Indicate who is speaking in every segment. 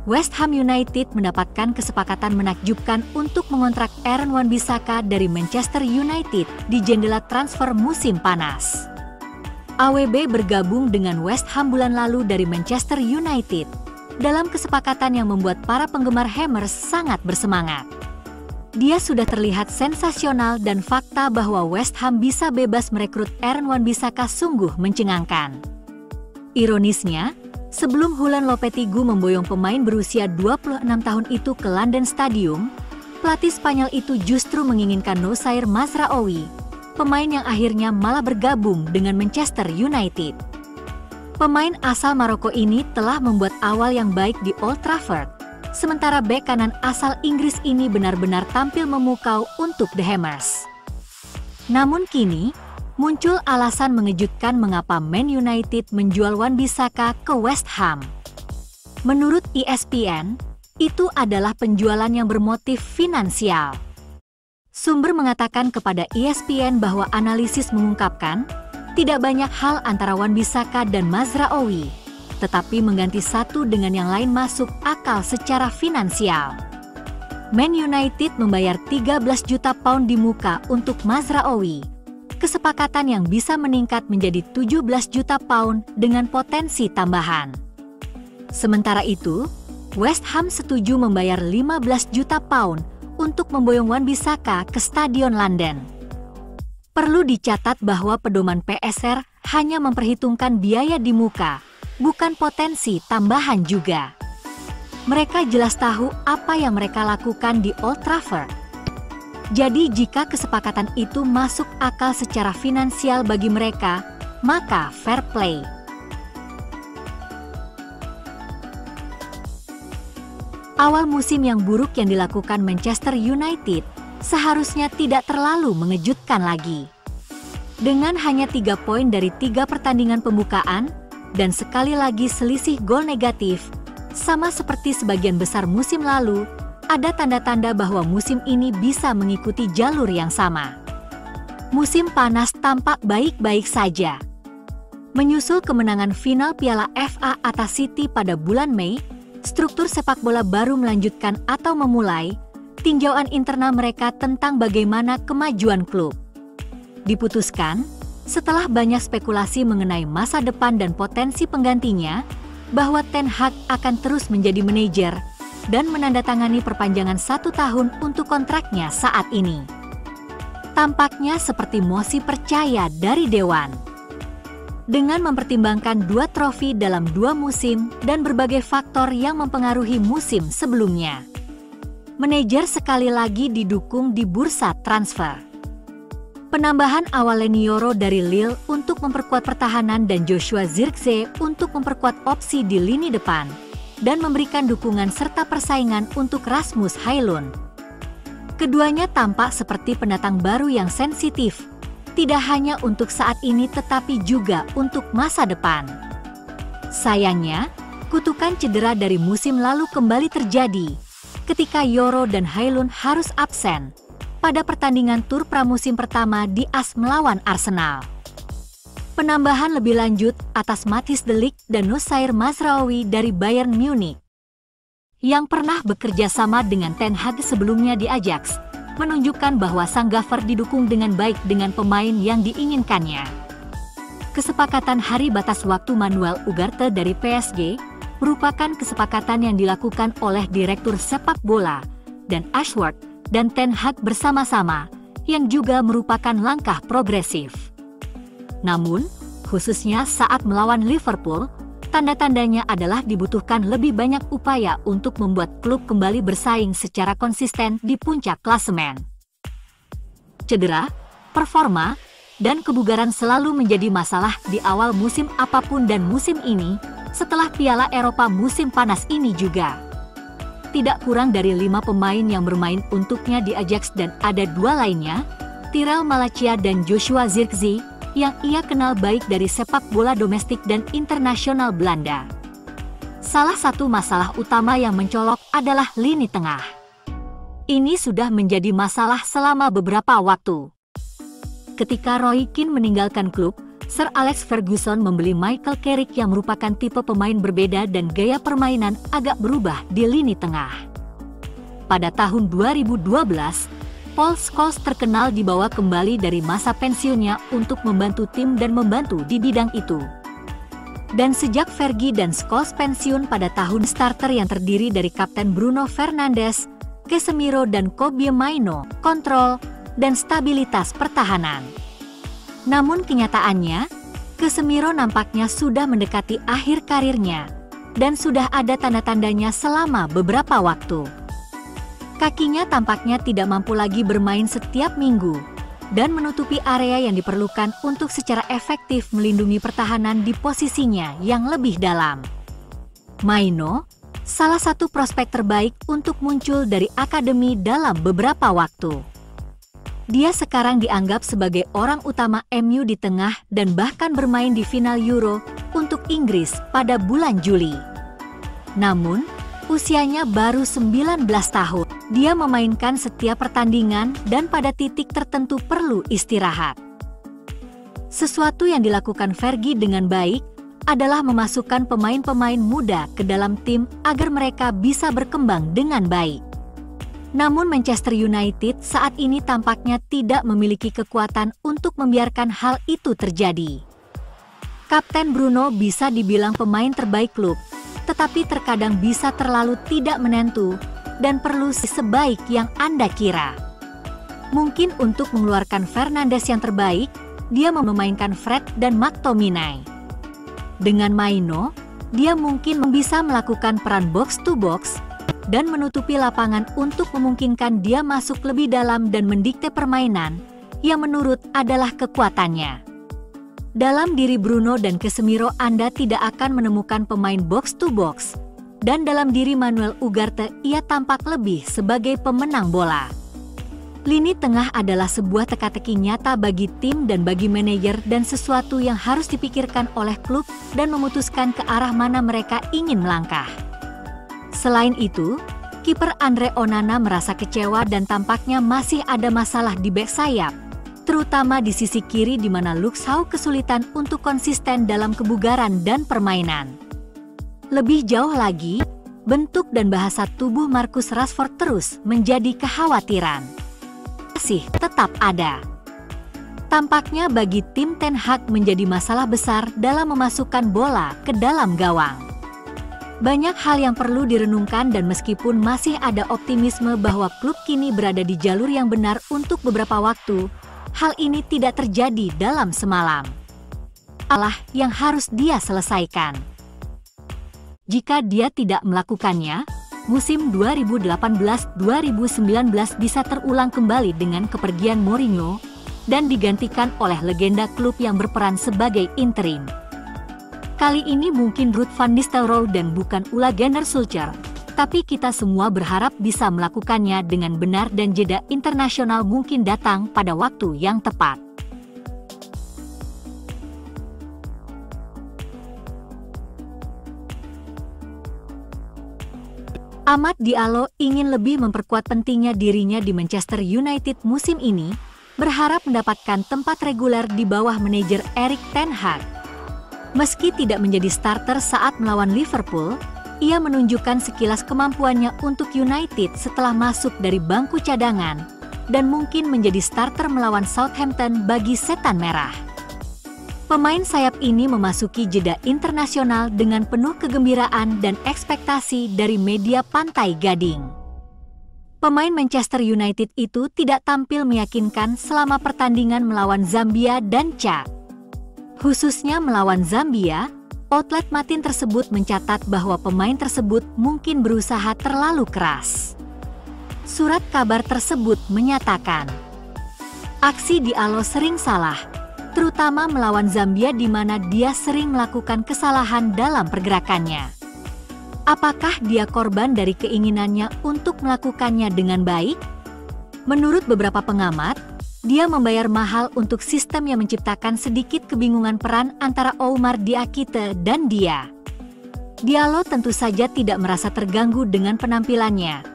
Speaker 1: West Ham United mendapatkan kesepakatan menakjubkan untuk mengontrak Aaron Wan-Bissaka dari Manchester United di jendela transfer musim panas. AWB bergabung dengan West Ham bulan lalu dari Manchester United dalam kesepakatan yang membuat para penggemar Hammers sangat bersemangat. Dia sudah terlihat sensasional dan fakta bahwa West Ham bisa bebas merekrut Aaron Wan-Bissaka sungguh mencengangkan. Ironisnya, sebelum Julen Lopetegui memboyong pemain berusia 26 tahun itu ke London Stadium, pelatih Spanyol itu justru menginginkan Noussair Mazraoui, pemain yang akhirnya malah bergabung dengan Manchester United. Pemain asal Maroko ini telah membuat awal yang baik di Old Trafford, sementara bek kanan asal Inggris ini benar-benar tampil memukau untuk The Hammers. Namun kini, muncul alasan mengejutkan mengapa Man United menjual Wan-Bissaka ke West Ham. Menurut ESPN, itu adalah penjualan yang bermotif finansial. Sumber mengatakan kepada ESPN bahwa analisis mengungkapkan, tidak banyak hal antara Wan-Bissaka dan Mazraoui, tetapi mengganti satu dengan yang lain masuk akal secara finansial. Man United membayar 13 juta pound di muka untuk Mazraoui, kesepakatan yang bisa meningkat menjadi 17 juta pound dengan potensi tambahan. Sementara itu, West Ham setuju membayar 15 juta pound untuk memboyong Wan-Bissaka ke Stadion London. Perlu dicatat bahwa pedoman PSR hanya memperhitungkan biaya di muka, bukan potensi tambahan juga. Mereka jelas tahu apa yang mereka lakukan di Old Trafford. Jadi jika kesepakatan itu masuk akal secara finansial bagi mereka, maka fair play. Awal musim yang buruk yang dilakukan Manchester United seharusnya tidak terlalu mengejutkan lagi. Dengan hanya 3 poin dari 3 pertandingan pembukaan, dan sekali lagi selisih gol negatif, sama seperti sebagian besar musim lalu, ada tanda-tanda bahwa musim ini bisa mengikuti jalur yang sama. Musim panas tampak baik-baik saja. Menyusul kemenangan final Piala FA atas City pada bulan Mei, struktur sepak bola baru melanjutkan atau memulai tinjauan internal mereka tentang bagaimana kemajuan klub. Diputuskan, setelah banyak spekulasi mengenai masa depan dan potensi penggantinya, bahwa Ten Hag akan terus menjadi manajer dan menandatangani perpanjangan 1 tahun untuk kontraknya saat ini. Tampaknya seperti mosi percaya dari Dewan. Dengan mempertimbangkan 2 trofi dalam 2 musim dan berbagai faktor yang mempengaruhi musim sebelumnya, manajer sekali lagi didukung di bursa transfer. Penambahan Awalenioro dari Lille untuk memperkuat pertahanan dan Joshua Zirkzee untuk memperkuat opsi di lini depan, dan memberikan dukungan serta persaingan untuk Rasmus Højlund. Keduanya tampak seperti pendatang baru yang sensitif, tidak hanya untuk saat ini tetapi juga untuk masa depan. Sayangnya, kutukan cedera dari musim lalu kembali terjadi, ketika Yoro dan Højlund harus absen pada pertandingan tur pramusim pertama di AS melawan Arsenal. Penambahan lebih lanjut atas Matthijs de Ligt dan Noussair Mazraoui dari Bayern Munich, yang pernah bekerja sama dengan Ten Hag sebelumnya di Ajax, menunjukkan bahwa sang gaffer didukung dengan baik dengan pemain yang diinginkannya. Kesepakatan hari batas waktu Manuel Ugarte dari PSG merupakan kesepakatan yang dilakukan oleh Direktur Sepak Bola dan Ashworth dan Ten Hag bersama-sama, yang juga merupakan langkah progresif. Namun, khususnya saat melawan Liverpool, tanda-tandanya adalah dibutuhkan lebih banyak upaya untuk membuat klub kembali bersaing secara konsisten di puncak klasemen. Cedera, performa, dan kebugaran selalu menjadi masalah di awal musim apapun dan musim ini, setelah Piala Eropa musim panas ini juga. Tidak kurang dari 5 pemain yang bermain untuknya di Ajax dan ada 2 lainnya, Tyrell Malacia dan Joshua Zirkzee, yang ia kenal baik dari sepak bola domestik dan internasional Belanda. Salah satu masalah utama yang mencolok adalah lini tengah. Ini sudah menjadi masalah selama beberapa waktu. Ketika Roy Keane meninggalkan klub, Sir Alex Ferguson membeli Michael Carrick yang merupakan tipe pemain berbeda dan gaya permainan agak berubah di lini tengah. Pada tahun 2012, Paul Scholes terkenal dibawa kembali dari masa pensiunnya untuk membantu tim dan membantu di bidang itu. Dan sejak Fergie dan Scholes pensiun pada tahun starter yang terdiri dari Kapten Bruno Fernandes, Casemiro dan Kobbie Mainoo, kontrol, dan stabilitas pertahanan. Namun kenyataannya, Casemiro nampaknya sudah mendekati akhir karirnya, dan sudah ada tanda-tandanya selama beberapa waktu. Kakinya tampaknya tidak mampu lagi bermain setiap minggu, dan menutupi area yang diperlukan untuk secara efektif melindungi pertahanan di posisinya yang lebih dalam. Mainoo, salah satu prospek terbaik untuk muncul dari akademi dalam beberapa waktu. Dia sekarang dianggap sebagai orang utama MU di tengah dan bahkan bermain di final Euro untuk Inggris pada bulan Juli. Namun, usianya baru 19 tahun. Dia memainkan setiap pertandingan dan pada titik tertentu perlu istirahat. Sesuatu yang dilakukan Fergie dengan baik adalah memasukkan pemain-pemain muda ke dalam tim agar mereka bisa berkembang dengan baik. Namun Manchester United saat ini tampaknya tidak memiliki kekuatan untuk membiarkan hal itu terjadi. Kapten Bruno bisa dibilang pemain terbaik klub, tetapi terkadang bisa terlalu tidak menentu dan perlu sebaik yang Anda kira. Mungkin untuk mengeluarkan Fernandes yang terbaik, dia memainkan Fred dan McTominay. Dengan Mainoo, dia mungkin bisa melakukan peran box-to-box dan menutupi lapangan untuk memungkinkan dia masuk lebih dalam dan mendikte permainan yang menurut adalah kekuatannya. Dalam diri Bruno dan Casemiro Anda tidak akan menemukan pemain box-to-box, dan dalam diri Manuel Ugarte ia tampak lebih sebagai pemenang bola. Lini tengah adalah sebuah teka-teki nyata bagi tim dan bagi manajer dan sesuatu yang harus dipikirkan oleh klub dan memutuskan ke arah mana mereka ingin melangkah. Selain itu, kiper Andre Onana merasa kecewa dan tampaknya masih ada masalah di bek sayap, terutama di sisi kiri di mana Luke Shaw kesulitan untuk konsisten dalam kebugaran dan permainan. Lebih jauh lagi, bentuk dan bahasa tubuh Marcus Rashford terus menjadi kekhawatiran. Masih tetap ada. Tampaknya bagi tim Ten Hag menjadi masalah besar dalam memasukkan bola ke dalam gawang. Banyak hal yang perlu direnungkan dan meskipun masih ada optimisme bahwa klub kini berada di jalur yang benar untuk beberapa waktu, hal ini tidak terjadi dalam semalam. Allah yang harus dia selesaikan. Jika dia tidak melakukannya, musim 2018-2019 bisa terulang kembali dengan kepergian Mourinho dan digantikan oleh legenda klub yang berperan sebagai interim. Kali ini mungkin Ruud van Nistelrooy dan bukan Ole Gunnar Solskjaer, tapi kita semua berharap bisa melakukannya dengan benar dan jeda internasional mungkin datang pada waktu yang tepat. Amad Diallo ingin lebih memperkuat pentingnya dirinya di Manchester United musim ini, berharap mendapatkan tempat reguler di bawah manajer Erik ten Hag. Meski tidak menjadi starter saat melawan Liverpool, ia menunjukkan sekilas kemampuannya untuk United setelah masuk dari bangku cadangan, dan mungkin menjadi starter melawan Southampton bagi Setan Merah. Pemain sayap ini memasuki jeda internasional dengan penuh kegembiraan dan ekspektasi dari media Pantai Gading. Pemain Manchester United itu tidak tampil meyakinkan selama pertandingan melawan Zambia dan Chad. Khususnya melawan Zambia, outlet Matin tersebut mencatat bahwa pemain tersebut mungkin berusaha terlalu keras. Surat kabar tersebut menyatakan, aksi Diallo sering salah, terutama melawan Zambia di mana dia sering melakukan kesalahan dalam pergerakannya. Apakah dia korban dari keinginannya untuk melakukannya dengan baik? Menurut beberapa pengamat, dia membayar mahal untuk sistem yang menciptakan sedikit kebingungan peran antara Oumar Diakite dan dia. Diallo tentu saja tidak merasa terganggu dengan penampilannya,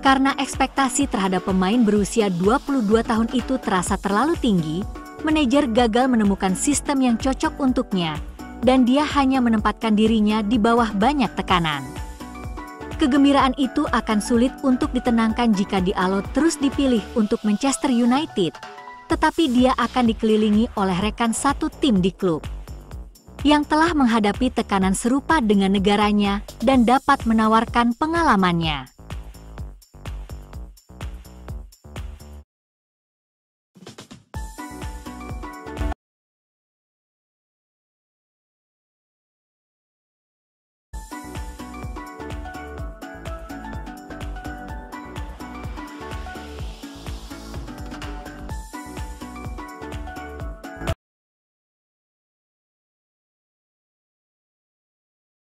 Speaker 1: karena ekspektasi terhadap pemain berusia 22 tahun itu terasa terlalu tinggi, Manajer gagal menemukan sistem yang cocok untuknya, dan dia hanya menempatkan dirinya di bawah banyak tekanan. Kegembiraan itu akan sulit untuk ditenangkan jika Diallo terus dipilih untuk Manchester United, tetapi dia akan dikelilingi oleh rekan satu tim di klub yang telah menghadapi tekanan serupa dengan negaranya dan dapat menawarkan pengalamannya.